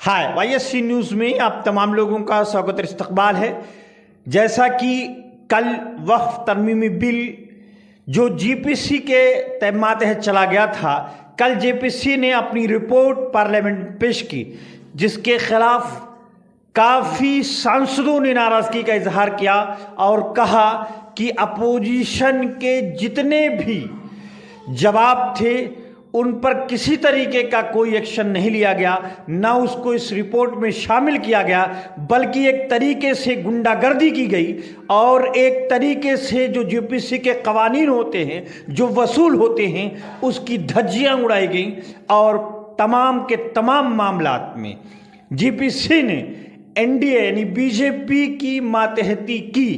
हाय YSC news में आप तमाम लोगों का स्वागत और इस्तकबाल है। जैसा कि कल वक्फ तरमीमी बिल जो जीपीसी के तय मातहत चला गया था, कल जेपीसी ने अपनी रिपोर्ट पार्लियामेंट में पेश की, जिसके खिलाफ काफ़ी सांसदों ने नाराज़गी का इजहार किया और कहा कि अपोजिशन के जितने भी जवाब थे उन पर किसी तरीके का कोई एक्शन नहीं लिया गया, ना उसको इस रिपोर्ट में शामिल किया गया, बल्कि एक तरीके से गुंडागर्दी की गई और एक तरीके से जो जीपीसी के कवानीन होते हैं, जो वसूल होते हैं, उसकी धज्जियां उड़ाई गई और तमाम के तमाम मामलात में जीपीसी ने एनडीए यानी बीजेपी की मातहती की।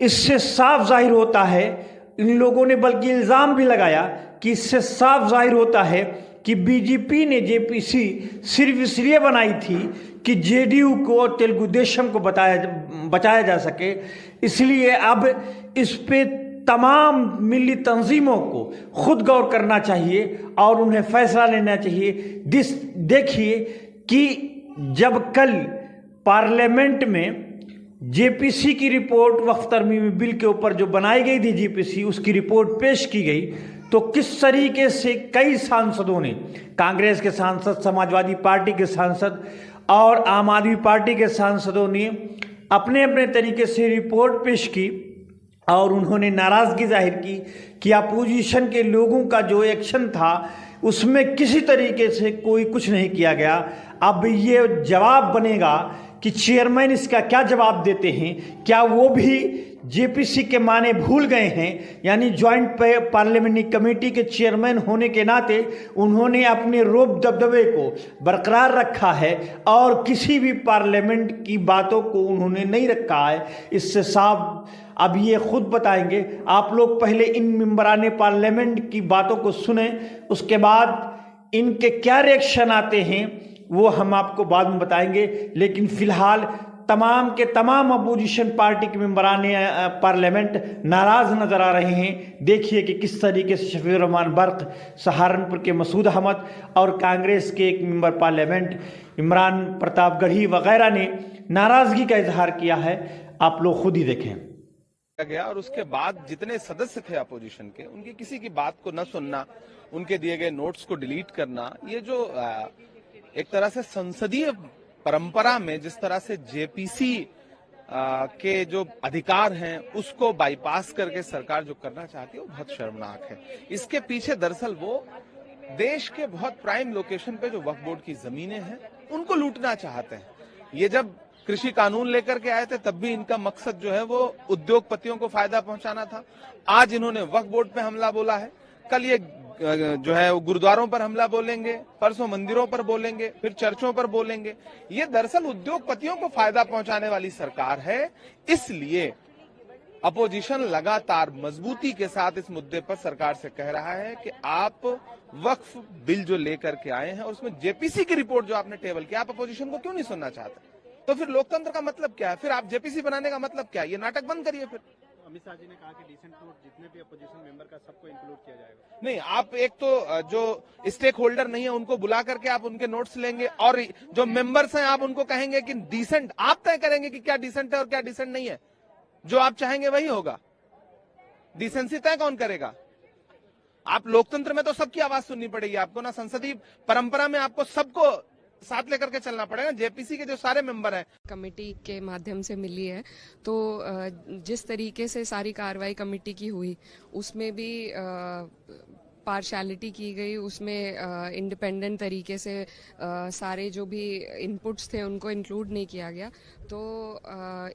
इससे साफ जाहिर होता है, इन लोगों ने बल्कि इल्ज़ाम भी लगाया कि इससे साफ जाहिर होता है कि बीजेपी ने जेपीसी सिर्फ इसलिए बनाई थी कि जेडीयू को और तेलुगु देशम को बचाया जा सके। इसलिए अब इस पे तमाम मिली तंजीमों को खुद गौर करना चाहिए और उन्हें फैसला लेना चाहिए। देखिए कि जब कल पार्लियामेंट में जेपीसी की रिपोर्ट वक्फ तरमीमी बिल के ऊपर जो बनाई गई थी जीपीसी, उसकी रिपोर्ट पेश की गई, तो किस तरीके से कई सांसदों ने, कांग्रेस के सांसद, समाजवादी पार्टी के सांसद और आम आदमी पार्टी के सांसदों ने अपने अपने तरीके से रिपोर्ट पेश की और उन्होंने नाराज़गी जाहिर की कि अपोजिशन के लोगों का जो एक्शन था उसमें किसी तरीके से कोई कुछ नहीं किया गया। अब ये जवाब बनेगा कि चेयरमैन इसका क्या जवाब देते हैं। क्या वो भी जेपीसी के माने भूल गए हैं? यानी जॉइंट पार्लियामेंट्री कमेटी के चेयरमैन होने के नाते उन्होंने अपने रोब दबदबे को बरकरार रखा है और किसी भी पार्लियामेंट की बातों को उन्होंने नहीं रखा है। इससे साफ अब ये खुद बताएंगे। आप लोग पहले इन मेंबरान पार्लियामेंट की बातों को सुने, उसके बाद इनके क्या रिएक्शन आते हैं वो हम आपको बाद में बताएंगे। लेकिन फिलहाल तमाम के तमाम अपोजिशन पार्टी के मेंबरान पार्लियामेंट नाराज नजर आ रहे हैं। देखिए कि किस तरीके से शफीउर रहमान बर्क, सहारनपुर के मसूद अहमद और कांग्रेस के एक मेंबर पार्लियामेंट इमरान प्रतापगढ़ी वगैरह ने नाराजगी का इजहार किया है। आप लोग खुद ही देखें गया। और उसके बाद जितने सदस्य थे अपोजिशन के, उनकी किसी की बात को न सुनना, उनके दिए गए नोट्स को डिलीट करना, ये जो एक तरह से संसदीय परंपरा में जिस तरह से जेपीसी के जो अधिकार हैं उसको बाईपास करके सरकार जो करना चाहती है वो बहुत शर्मनाक है। इसके पीछे दरअसल वो देश के बहुत प्राइम लोकेशन पे जो वक्फ बोर्ड की जमीनें हैं उनको लूटना चाहते हैं। ये जब कृषि कानून लेकर के आए थे तब भी इनका मकसद जो है वो उद्योगपतियों को फायदा पहुंचाना था। आज इन्होंने वक्फ बोर्ड पे हमला बोला है, कल ये जो है वो गुरुद्वारों पर हमला बोलेंगे, परसों मंदिरों पर बोलेंगे, फिर चर्चों पर बोलेंगे। ये दरअसल उद्योगपतियों को फायदा पहुंचाने वाली सरकार है। इसलिए अपोजिशन लगातार मजबूती के साथ इस मुद्दे पर सरकार से कह रहा है कि आप वक्फ बिल जो लेकर के आए हैं और उसमें जेपीसी की रिपोर्ट जो आपने टेबल किया, आप अपोजिशन को क्यों नहीं सुनना चाहते? तो फिर लोकतंत्र का मतलब क्या है? फिर आप जेपीसी बनाने का मतलब क्या है? ये नाटक बंद करिए। फिर अमित शाह जी ने कहा कि डिसेंट नोट जितने भी अपोजिशन मेंबर का सबको इंक्लूड किया जाएगा। नहीं, आप एक तो जो स्टेक होल्डर नहीं है उनको बुला करके आप उनके नोट्स लेंगे और जो मेंबर्स हैं आप उनको कहेंगे कि डिसेंट, आप तय करेंगे कि क्या डिसेंट है और क्या डिसेंट नहीं है। जो आप चाहेंगे वही होगा। डिसेंसी तय कौन करेगा? आप लोकतंत्र में तो सबकी आवाज सुननी पड़ेगी आपको ना, संसदीय परंपरा में आपको सबको साथ लेकर के चलना पड़ेगा। जेपीसी के जो सारे मेंबर हैं कमेटी के माध्यम से मिली है, तो जिस तरीके से सारी कार्रवाई कमेटी की हुई उसमें भी पार्शलिटी की गई, उसमें इंडिपेंडेंट तरीके से सारे जो भी इनपुट्स थे उनको इंक्लूड नहीं किया गया। तो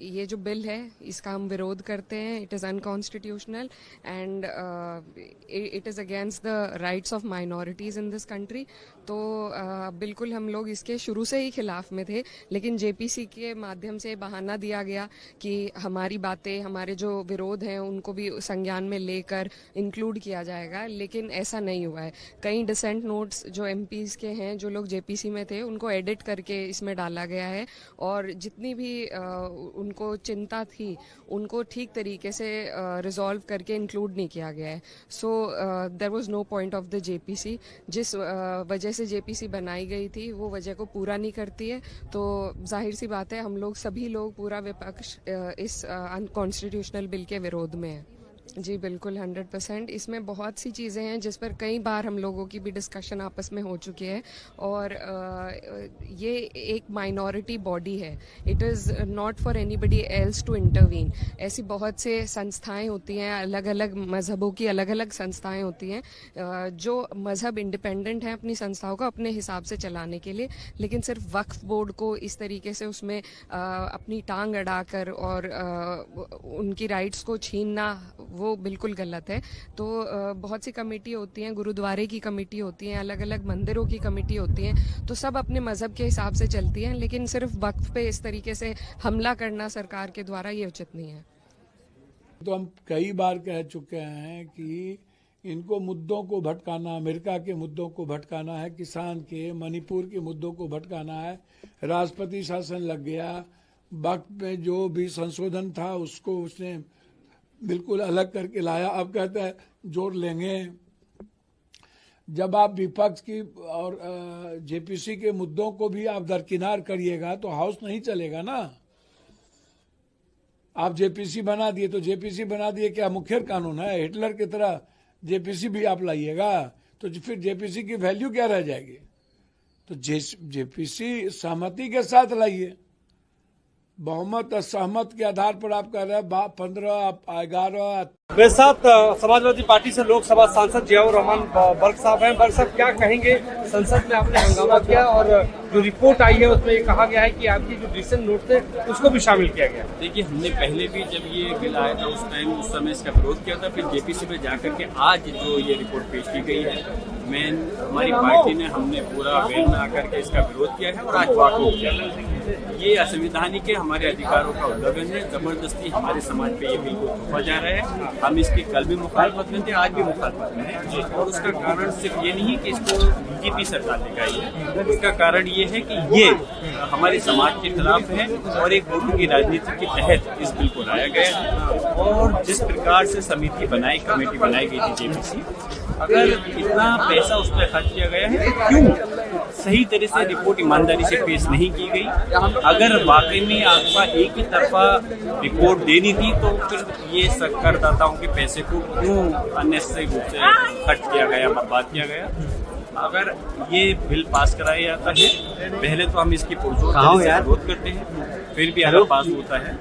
ये जो बिल है इसका हम विरोध करते हैं। It is unconstitutional and it is against the rights of minorities in this country. तो बिल्कुल हम लोग इसके शुरू से ही खिलाफ में थे, लेकिन जेपीसी के माध्यम से बहाना दिया गया कि हमारी बातें, हमारे जो विरोध हैं उनको भी संज्ञान में लेकर इंक्लूड किया जाएगा, लेकिन ऐसा नहीं हुआ है। कई डिसेंट नोट्स जो एमपीज़ के हैं, जो लोग जेपीसी में थे, उनको एडिट करके इसमें डाला गया है और जितनी भी उनको चिंता थी उनको ठीक तरीके से रिजॉल्व करके इंक्लूड नहीं किया गया है। So there was no point of the JPC, जिस वजह से जेपीसी बनाई गई थी वो वजह को पूरा नहीं करती है, तो जाहिर सी बात है हम लोग सभी लोग पूरा विपक्ष इस अनकॉन्स्टिट्यूशनल बिल के विरोध में है। जी बिल्कुल 100%। इसमें बहुत सी चीज़ें हैं जिस पर कई बार हम लोगों की भी डिस्कशन आपस में हो चुकी है, और ये एक माइनॉरिटी बॉडी है, it is not for anybody else to intervene. ऐसी बहुत से संस्थाएं होती हैं, अलग अलग मज़हबों की अलग अलग संस्थाएं होती हैं जो मज़हब इंडिपेंडेंट हैं अपनी संस्थाओं को अपने हिसाब से चलाने के लिए, लेकिन सिर्फ वक्फ बोर्ड को इस तरीके से उसमें अपनी टांग अड़ाकर और उनकी राइट्स को छीनना वो बिल्कुल गलत है। तो बहुत सी कमेटी होती हैं, गुरुद्वारे की कमेटी होती हैं, अलग अलग मंदिरों की कमेटी होती हैं, तो सब अपने मज़हब के हिसाब से चलती हैं, लेकिन सिर्फ वक्फ पे इस तरीके से हमला करना सरकार के द्वारा ये उचित नहीं है। तो हम कई बार कह चुके हैं कि इनको मुद्दों को भटकाना, अमेरिका के मुद्दों को भटकाना है, किसान के, मणिपुर के मुद्दों को भटकाना है। राष्ट्रपति शासन लग गया, वक्त में जो भी संशोधन था उसको उसने बिल्कुल अलग करके लाया। अब कहते हैं जोड़ लेंगे। जब आप विपक्ष की और जेपीसी के मुद्दों को भी आप दरकिनार करिएगा तो हाउस नहीं चलेगा ना। आप जेपीसी बना दिए तो जेपीसी बना दिए क्या मुखर कानून है? हिटलर की तरह जेपीसी भी आप लाइएगा तो फिर जेपीसी की वैल्यू क्या रह जाएगी? तो जेपीसी सहमति के साथ लाइए। बहुमत असहमत के आधार पर आप कह रहे हैं 15-11। मेरे साथ समाजवादी पार्टी से लोकसभा सांसद जियाउर रहमान बल्क साहब हैं। बल्क साहब क्या कहेंगे? संसद में आपने हंगामा किया और जो रिपोर्ट आई है उसमें ये कहा गया है कि आपकी जो डिसीजन नोट थे उसको भी शामिल किया गया। देखिए, हमने पहले भी जब ये बिल आया था उस समय इसका विरोध किया था, फिर जेपीसी में जाकर के आज जो ये रिपोर्ट पेश की गई है, हमारी पार्टी ने हमने पूरा वेल में आकर के इसका विरोध किया है और आज वॉकआउट किया है। ये असंवैधानिक है, हमारे अधिकारों का उल्लंघन है, जबरदस्ती हमारे समाज पे ये बिल को थोपा जा रहा है। हम इसकी कल भी मुखालफत में थे, आज भी मुखालफत में है, और उसका कारण सिर्फ ये नहीं कि इसको बीजेपी सरकार ने लगाई है, इसका कारण ये है कि ये हमारे समाज के खिलाफ है और एक वोटों की राजनीति के तहत इस बिल को लाया गया है। और जिस प्रकार से समिति बनाई, कमेटी बनाई गई थी जेपीसी, अगर इतना पैसा उस पर खर्च किया गया है तो क्यों सही तरह से रिपोर्ट ईमानदारी से पेश नहीं की गई? अगर वाकई में आपका एक ही तरफा रिपोर्ट देनी थी तो फिर ये करदाताओं के पैसे को क्यों अननेसेसरी रूप से खर्च किया गया, बर्बाद किया गया? अगर ये बिल पास कराया जाता है, पहले तो हम इसकी पुरजोर विरोध करते हैं, फिर भी अगर पास होता है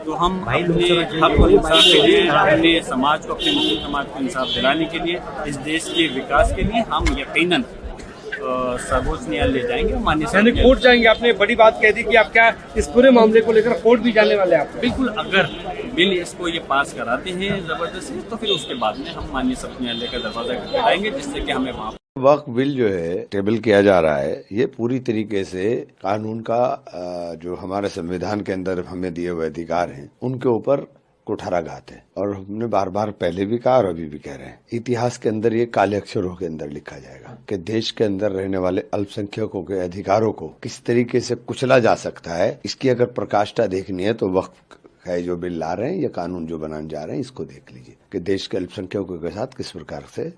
तो हम अपने हक और इंसाफ के लिए, अपने समाज को, अपने मुस्लिम समाज को इंसाफ दिलाने के लिए, इस देश के विकास के लिए हम यकीनन सर्वोच्च न्यायालय जाएंगे, माननीय कोर्ट जाएंगे। आपने बड़ी बात कह दी कि आप क्या इस पूरे मामले को लेकर कोर्ट भी जाने वाले हैं आप? बिल्कुल, अगर बिल इसको ये पास कराते हैं जबरदस्ती तो फिर उसके बाद में हम माननीय सर्वोच्च न्यायालय का दरवाजा खटखटाएंगे, जिससे कि हमें वहाँ वक्फ बिल जो है टेबल किया जा रहा है, ये पूरी तरीके से कानून का जो हमारे संविधान के अंदर हमें दिए हुए अधिकार हैं उनके ऊपर कुठाराघात है। और हमने बार बार पहले भी कहा और अभी भी कह रहे हैं, इतिहास के अंदर ये काले अक्षरों के अंदर लिखा जाएगा कि देश के अंदर रहने वाले अल्पसंख्यकों के अधिकारों को किस तरीके से कुचला जा सकता है। इसकी अगर प्रकाष्ठा देखनी है तो वक्फ है जो बिल ला रहे हैं या कानून जो बनाने जा रहे हैं, इसको देख लीजिए कि देश के अल्पसंख्यकों के साथ किस प्रकार से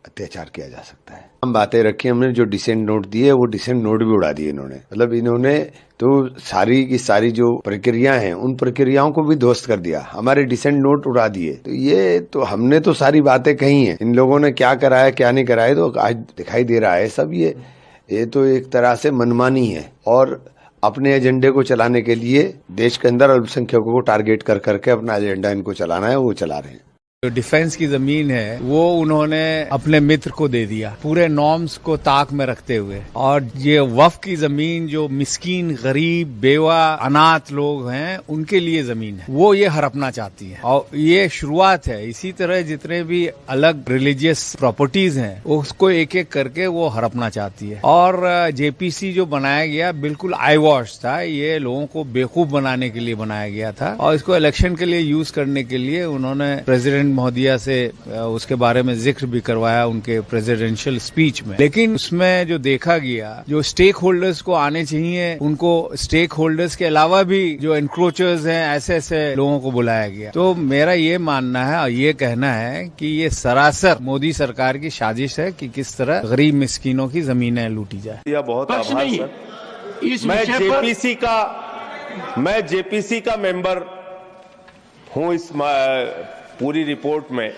अत्याचार किया जा सकता है। हम बातें रखी, हमने जो डिसेंट नोट दिए वो डिसेंट नोट भी उड़ा दिए इन्होंने। मतलब इन्होंने तो सारी की सारी जो प्रक्रिया हैं उन प्रक्रियाओं को भी ध्वस्त कर दिया, हमारे डिसेंट नोट उड़ा दिए। तो ये तो हमने तो सारी बातें कही हैं, इन लोगों ने क्या कराया क्या नहीं कराया तो आज दिखाई दे रहा है सब। ये तो एक तरह से मनमानी है और अपने एजेंडे को चलाने के लिए देश के अंदर अल्पसंख्यकों को टारगेट कर करके अपना एजेंडा इनको चलाना है, वो चला रहे हैं। जो डिफेंस की जमीन है वो उन्होंने अपने मित्र को दे दिया पूरे नॉर्म्स को ताक में रखते हुए, और ये वक्फ की जमीन जो मिस्कीन, गरीब, बेवा, अनाथ लोग हैं उनके लिए जमीन है, वो ये हड़पना चाहती है। और ये शुरुआत है, इसी तरह जितने भी अलग रिलीजियस प्रॉपर्टीज हैं उसको एक एक करके वो हड़पना चाहती है। और जेपीसी जो बनाया गया बिल्कुल आई वॉश था, ये लोगों को बेवकूफ बनाने के लिए बनाया गया था और इसको इलेक्शन के लिए यूज करने के लिए उन्होंने प्रेसिडेंट हिंद महोदया से उसके बारे में जिक्र भी करवाया उनके प्रेसिडेंशियल स्पीच में। लेकिन उसमें जो देखा गया, जो स्टेक होल्डर्स को आने चाहिए, उनको स्टेक होल्डर्स के अलावा भी जो एनक्रोचर्स हैं, ऐसे ऐसे लोगों को बुलाया गया। तो मेरा ये मानना है और ये कहना है कि ये सरासर मोदी सरकार की साजिश है कि किस तरह गरीब मिस्किनों की जमीनें लूटी जाए। यह बहुत आभार सर। मैं जेपीसी का मेंबर हूं इस पूरी रिपोर्ट में।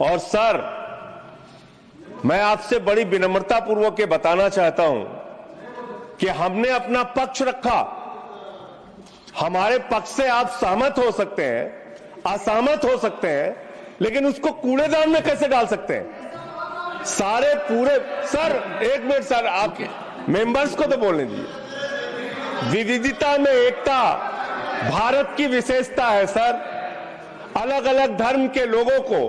और सर, मैं आपसे बड़ी विनम्रता पूर्वक ये बताना चाहता हूं कि हमने अपना पक्ष रखा। हमारे पक्ष से आप सहमत हो सकते हैं, असहमत हो सकते हैं, लेकिन उसको कूड़ेदान में कैसे डाल सकते हैं? सारे पूरे सर, एक मिनट सर, आप मेंबर्स को तो बोलने दीजिए। विविधता में एकता भारत की विशेषता है सर। अलग अलग धर्म के लोगों को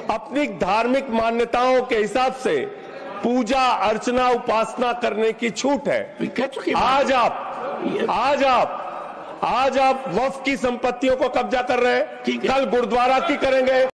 अपनी धार्मिक मान्यताओं के हिसाब से पूजा अर्चना उपासना करने की छूट है। आज आप वक्फ की संपत्तियों को कब्जा कर रहे हैं, कल गुरुद्वारा की करेंगे।